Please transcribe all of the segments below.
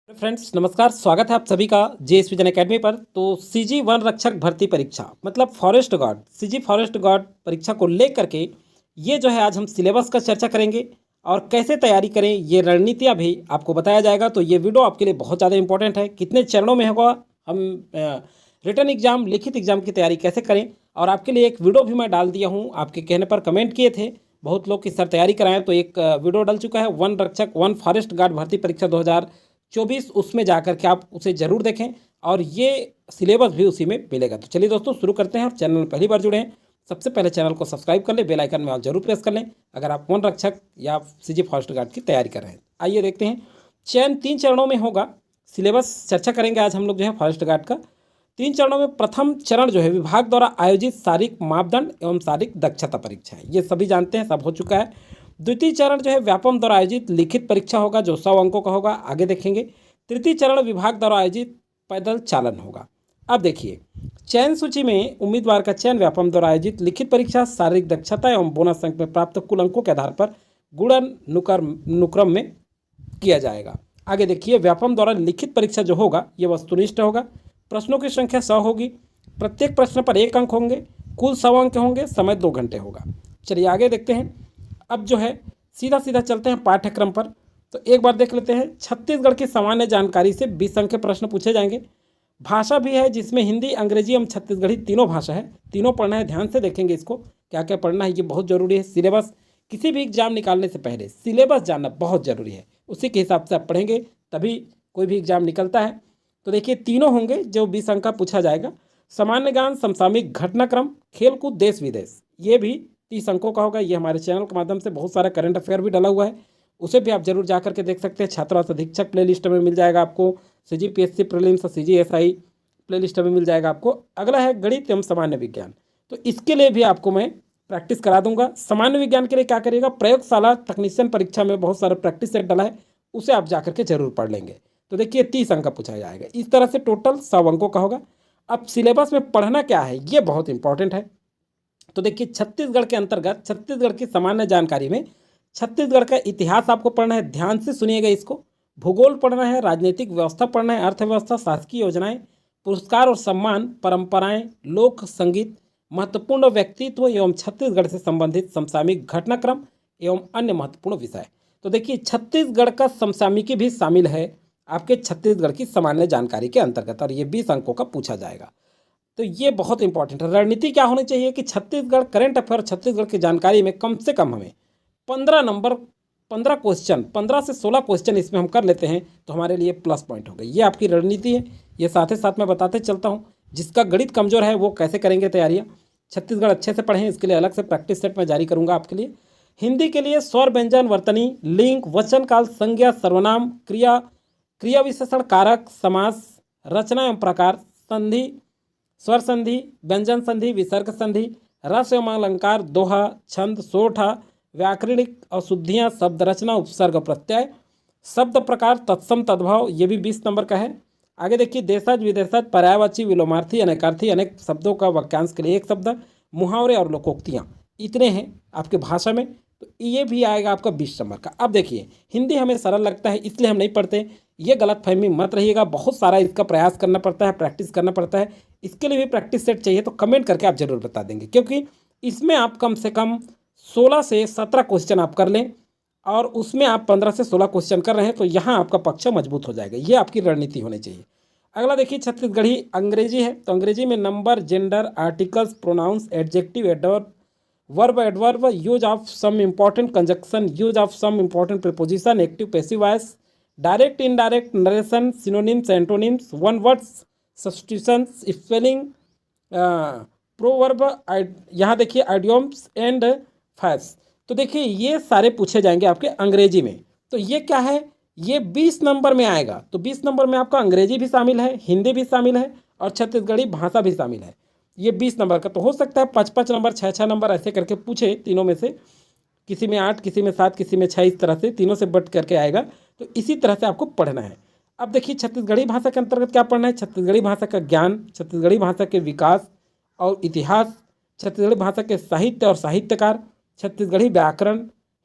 Friends नमस्कार, स्वागत है आप सभी का जेएस विजन एकेडमी पर। तो सीजी वन रक्षक भर्ती परीक्षा मतलब forest guard, CG forest guard परीक्षा को लेकर के ये जो है आज हम सिलेबस का चर्चा करेंगे और कैसे तैयारी करें, ये रणनीतियाँ भी आपको बताया जाएगा। तो ये वीडियो आपके लिए बहुत ज़्यादा इंपॉर्टेंट है। कितने चरणों में होगा, हम रिटन एग्जाम, लिखित एग्जाम की तैयारी कैसे करें, और आपके लिए एक वीडियो भी मैं डाल दिया हूँ। आपके कहने पर कमेंट किए थे बहुत लोग कि सर तैयारी कराएं, तो एक वीडियो डल चुका है वन रक्षक वन फॉरेस्ट गार्ड भर्ती परीक्षा 2024। उसमें जाकर के आप उसे ज़रूर देखें और ये सिलेबस भी उसी में मिलेगा। तो चलिए दोस्तों शुरू करते हैं। और चैनल में पहली बार जुड़े हैं, सबसे पहले चैनल को सब्सक्राइब कर लें, बेल आइकन में आप जरूर प्रेस कर लें अगर आप वन रक्षक या सीजी फॉरेस्ट गार्ड की तैयारी कर रहे हैं। आइए देखते हैं। चयन 3 चरणों में होगा। सिलेबस चर्चा करेंगे आज हम लोग जो है फॉरेस्ट गार्ड का 3 चरणों में। प्रथम चरण जो है विभाग द्वारा आयोजित शारीरिक मापदंड एवं शारीरिक दक्षता परीक्षा है, ये सभी जानते हैं, सब हो चुका है। द्वितीय चरण जो है व्यापम द्वारा आयोजित लिखित परीक्षा होगा जो 100 अंकों का होगा, आगे देखेंगे। तृतीय चरण विभाग द्वारा आयोजित पैदल चालन होगा। अब देखिए, चयन सूची में उम्मीदवार का चयन व्यापम द्वारा आयोजित लिखित परीक्षा, शारीरिक दक्षता एवं बोनस अंक में प्राप्त कुल अंकों के आधार पर गुणन अनुक्रम में किया जाएगा। आगे देखिए, व्यापम द्वारा लिखित परीक्षा जो होगा ये वस्तुनिष्ठ होगा। प्रश्नों की संख्या 100 होगी, प्रत्येक प्रश्न पर 1 अंक होंगे, कुल 100 अंक होंगे, समय 2 घंटे होगा। चलिए आगे देखते हैं। अब जो है सीधा सीधा चलते हैं पाठ्यक्रम पर। तो एक बार देख लेते हैं। छत्तीसगढ़ की सामान्य जानकारी से 20 अंक के प्रश्न पूछे जाएंगे। भाषा भी है जिसमें हिंदी, अंग्रेजी एवं छत्तीसगढ़ी तीनों भाषा है, तीनों पढ़ना है। ध्यान से देखेंगे इसको, क्या क्या पढ़ना है, ये बहुत ज़रूरी है। सिलेबस किसी भी एग्जाम निकालने से पहले सिलेबस जानना बहुत ज़रूरी है, उसी के हिसाब से आप पढ़ेंगे तभी कोई भी एग्जाम निकलता है। तो देखिए तीनों होंगे जो 20 अंक का पूछा जाएगा। सामान्य ज्ञान, समसामयिक घटनाक्रम, खेलकूद, देश विदेश, ये भी 30 अंकों का होगा। ये हमारे चैनल के माध्यम से बहुत सारा करंट अफेयर भी डला हुआ है, उसे भी आप जरूर जा करके देख सकते हैं। छात्रावास अधीक्षक प्लेलिस्ट में मिल जाएगा आपको, सीजीपीएससी प्रीलिम्स और सीजीएसआई प्लेलिस्ट में मिल जाएगा आपको। अगला है गणित एवं सामान्य विज्ञान, तो इसके लिए भी आपको मैं प्रैक्टिस करा दूंगा। सामान्य विज्ञान के लिए क्या करिएगा, प्रयोगशाला टेक्नीशियन परीक्षा में बहुत सारा प्रैक्टिस सेट डला है, उसे आप जा करके जरूर पढ़ लेंगे। तो देखिए 30 अंक का पूछा जाएगा। इस तरह से टोटल 100 अंकों का होगा। अब सिलेबस में पढ़ना क्या है, ये बहुत इंपॉर्टेंट है। तो देखिए छत्तीसगढ़ के अंतर्गत छत्तीसगढ़ की सामान्य जानकारी में छत्तीसगढ़ का इतिहास आपको पढ़ना है, ध्यान से सुनिएगा इसको। भूगोल पढ़ना है, राजनीतिक व्यवस्था पढ़ना है, अर्थव्यवस्था, शासकीय योजनाएं, पुरस्कार और सम्मान, परंपराएं, लोक संगीत, महत्वपूर्ण व्यक्तित्व एवं छत्तीसगढ़ से संबंधित समसामयिक घटनाक्रम एवं अन्य महत्वपूर्ण विषय। तो देखिए छत्तीसगढ़ का समसामयिकी भी शामिल है आपके छत्तीसगढ़ की सामान्य जानकारी के अंतर्गत, और ये 20 अंकों का पूछा जाएगा। तो ये बहुत इंपॉर्टेंट है। रणनीति क्या होनी चाहिए कि छत्तीसगढ़ करंट अफेयर, छत्तीसगढ़ की जानकारी में कम से कम हमें 15 क्वेश्चन, 15 से 16 क्वेश्चन इसमें हम कर लेते हैं तो हमारे लिए प्लस पॉइंट हो गई। ये आपकी रणनीति है। ये साथ ही साथ मैं बताते चलता हूँ जिसका गणित कमजोर है वो कैसे करेंगे तैयारियाँ। छत्तीसगढ़ अच्छे से पढ़ें, इसके लिए अलग से प्रैक्टिस सेट मैं जारी करूँगा आपके लिए। हिंदी के लिए स्वर, व्यंजन, वर्तनी, लिंग, वचन काल, संज्ञा, सर्वनाम, क्रिया, क्रिया विशेषण, कारक, समास, रचना एवं प्रकार, संधि, स्वर संधि, व्यंजन संधि, विसर्ग संधि, रस एवं अलंकार, दोहा, छंद, सोठा, व्याकरणिक अशुद्धियाँ, शब्द रचना, उपसर्ग, प्रत्यय, शब्द प्रकार, तत्सम, तद्भाव, ये भी 20 नंबर का है। आगे देखिए देशज, विदेशज, पर्यायवाची, विलोमार्थी, अनेकार्थी, अनेक शब्दों का वाक्यांश के लिए 1 शब्द, मुहावरे और लोकोक्तियाँ, इतने हैं आपके भाषा में। तो ये भी आएगा आपका 20 नंबर का। अब देखिए हिंदी हमें सरल लगता है इसलिए हम नहीं पढ़ते, ये गलत फहमी मत रहिएगा। बहुत सारा इसका प्रयास करना पड़ता है, प्रैक्टिस करना पड़ता है। इसके लिए भी प्रैक्टिस सेट चाहिए तो कमेंट करके आप जरूर बता देंगे, क्योंकि इसमें आप कम से कम 16 से 17 क्वेश्चन आप कर लें और उसमें आप 15 से 16 क्वेश्चन कर रहे हैं तो यहाँ आपका पक्ष मजबूत हो जाएगा। ये आपकी रणनीति होनी चाहिए। अगला देखिए छत्तीसगढ़ी अंग्रेजी है, तो अंग्रेजी में number, gender, articles, pronouns, adjective, adverb, verb, adverb, use of some important conjunction, use of some important preposition, active passive voice, direct indirect, narration, synonyms, antonyms, one words, substitutions, spelling, proverb, यहाँ देखिए idioms and facts. तो देखिए ये सारे पूछे जाएंगे आपके अंग्रेजी में। तो ये क्या है, ये 20 नंबर में आएगा। तो 20 नंबर में आपका अंग्रेजी भी शामिल है, हिंदी भी शामिल है और छत्तीसगढ़ी भाषा भी शामिल है। ये 20 नंबर का। तो हो सकता है 5-5 नंबर, 6-6 नंबर ऐसे करके पूछे तीनों में से, किसी में 8, किसी में 7, किसी में 6, इस तरह से तीनों से बट करके आएगा। तो इसी तरह से आपको पढ़ना है। अब देखिए छत्तीसगढ़ी भाषा के अंतर्गत क्या पढ़ना है, छत्तीसगढ़ी भाषा का ज्ञान, छत्तीसगढ़ी भाषा के विकास और इतिहास, छत्तीसगढ़ी भाषा के साहित्य और साहित्यकार, छत्तीसगढ़ी व्याकरण,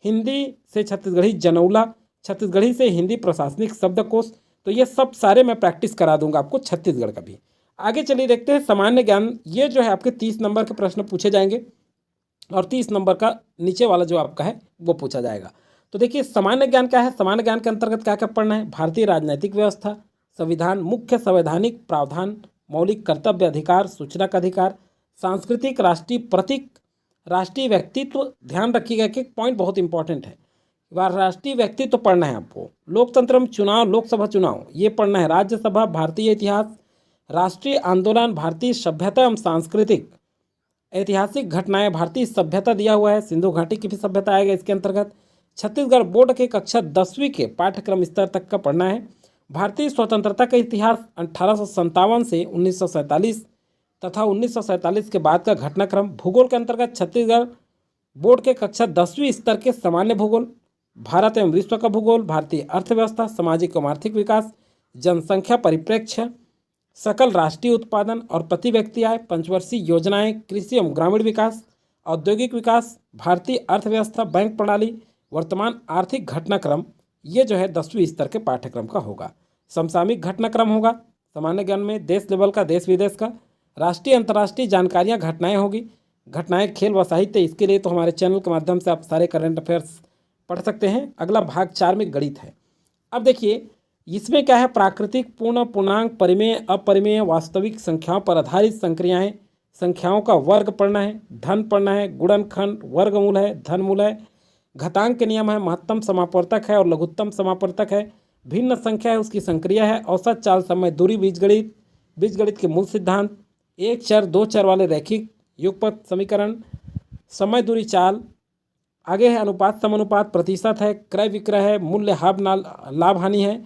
हिंदी से छत्तीसगढ़ी जनौला, छत्तीसगढ़ी से हिंदी प्रशासनिक शब्दकोश, तो ये सब सारे मैं प्रैक्टिस करा दूंगा आपको छत्तीसगढ़ का भी। आगे चलिए देखते हैं सामान्य ज्ञान। ये जो है आपके 30 नंबर के प्रश्न पूछे जाएंगे और 30 नंबर का नीचे वाला जो आपका है वो पूछा जाएगा। तो देखिए सामान्य ज्ञान क्या है। सामान्य ज्ञान के अंतर्गत क्या क्या पढ़ना है। भारतीय राजनीतिक व्यवस्था, संविधान, मुख्य संवैधानिक प्रावधान, मौलिक कर्तव्य अधिकार, सूचना का अधिकार, सांस्कृतिक, राष्ट्रीय प्रतीक, राष्ट्रीय व्यक्तित्व। ध्यान रखिएगा कि पॉइंट बहुत इंपॉर्टेंट है। राष्ट्रीय व्यक्तित्व पढ़ना है आपको। लोकतंत्र में चुनाव, लोकसभा चुनाव ये पढ़ना है। राज्यसभा, भारतीय इतिहास, राष्ट्रीय आंदोलन, भारतीय सभ्यता एवं सांस्कृतिक, ऐतिहासिक घटनाएं, भारतीय सभ्यता दिया हुआ है, सिंधु घाटी की भी सभ्यता आएगा इसके अंतर्गत। छत्तीसगढ़ बोर्ड के कक्षा 10वीं के पाठ्यक्रम स्तर तक का पढ़ना है। भारतीय स्वतंत्रता का इतिहास 1857 से 1947 तथा 1947 के बाद का घटनाक्रम। भूगोल के अंतर्गत छत्तीसगढ़ बोर्ड के कक्षा 10वीं स्तर के सामान्य भूगोल, भारत एवं विश्व का भूगोल, भारतीय अर्थव्यवस्था, सामाजिक एवं आर्थिक विकास, जनसंख्या परिप्रेक्ष्य, सकल राष्ट्रीय उत्पादन और प्रति व्यक्ति आय, पंचवर्षीय योजनाएं, कृषि एवं ग्रामीण विकास, औद्योगिक विकास, भारतीय अर्थव्यवस्था, बैंक प्रणाली, वर्तमान आर्थिक घटनाक्रम। ये जो है 10वीं स्तर के पाठ्यक्रम का होगा। समसामयिक घटनाक्रम होगा सामान्य ज्ञान में, देश लेवल का, देश विदेश का, राष्ट्रीय अंतर्राष्ट्रीय जानकारियाँ, घटनाएँ होगी, घटनाएँ, खेल व साहित्य। इसके लिए तो हमारे चैनल के माध्यम से आप सारे करंट अफेयर्स पढ़ सकते हैं। अगला भाग 4 में गणित है। अब देखिए इसमें क्या है। प्राकृतिक, पूर्ण, पूर्णांक, परिमेय, अपरिमेय, वास्तविक संख्याओं पर आधारित संक्रियाएं, संख्याओं का वर्ग पढ़ना है, धन पढ़ना है, गुणनखंड, वर्गमूल है, धनमूल है, घातांक के नियम है, महत्तम समापवर्तक है और लघुत्तम समापवर्तक है, भिन्न संख्या है उसकी संक्रिया है, औसत चाल, समय, दूरी, बीजगणित, बीजगणित के मूल सिद्धांत, एक चर दो चर वाले रैखिक युगपथ समीकरण, समय, दूरी, चाल। आगे है अनुपात, समानुपात, प्रतिशत है, क्रय विक्रय है, मूल्य, लाभ हानि है,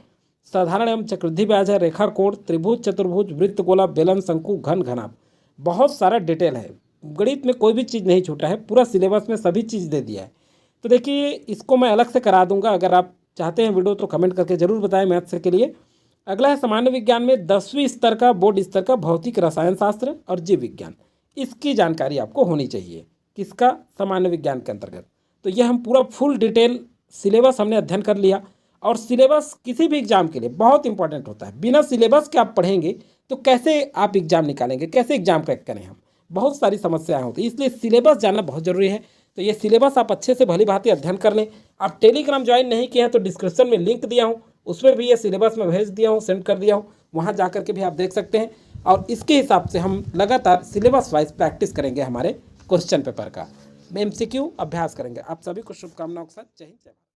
साधारण एवं चक्रवृद्धि ब्याज है, रेखा कोण, त्रिभुज, चतुर्भुज, वृत्त, गोला, बेलन, शंकु, घन, घनाभ। बहुत सारा डिटेल है। गणित में कोई भी चीज़ नहीं छूटा है, पूरा सिलेबस में सभी चीज़ दे दिया है। तो देखिए इसको मैं अलग से करा दूंगा। अगर आप चाहते हैं वीडियो तो कमेंट करके जरूर बताएं मैथ्स के लिए। अगला है सामान्य विज्ञान में 10वीं स्तर का, बोर्ड स्तर का भौतिक रसायन शास्त्र और जीव विज्ञान। इसकी जानकारी आपको होनी चाहिए। किसका? सामान्य विज्ञान के अंतर्गत। तो ये हम पूरा फुल डिटेल सिलेबस हमने अध्ययन कर लिया। और सिलेबस किसी भी एग्जाम के लिए बहुत इंपॉर्टेंट होता है। बिना सिलेबस के आप पढ़ेंगे तो कैसे आप एग्जाम निकालेंगे, कैसे एग्जाम क्रैक करें हम, बहुत सारी समस्याएं होती हैं। इसलिए सिलेबस जानना बहुत जरूरी है। तो ये सिलेबस आप अच्छे से भली भांति अध्ययन कर लें। आप टेलीग्राम ज्वाइन नहीं किए हैं तो डिस्क्रिप्शन में लिंक दिया हूँ, उसमें भी ये सिलेबस में भेज दिया हूँ, सेंड कर दिया हूँ, वहाँ जा करके भी आप देख सकते हैं। और इसके हिसाब से हम लगातार सिलेबस वाइज प्रैक्टिस करेंगे हमारे क्वेश्चन पेपर का, MCQ अभ्यास करेंगे। आप सभी को शुभकामनाओं के साथ जय हिंद, जय भारत।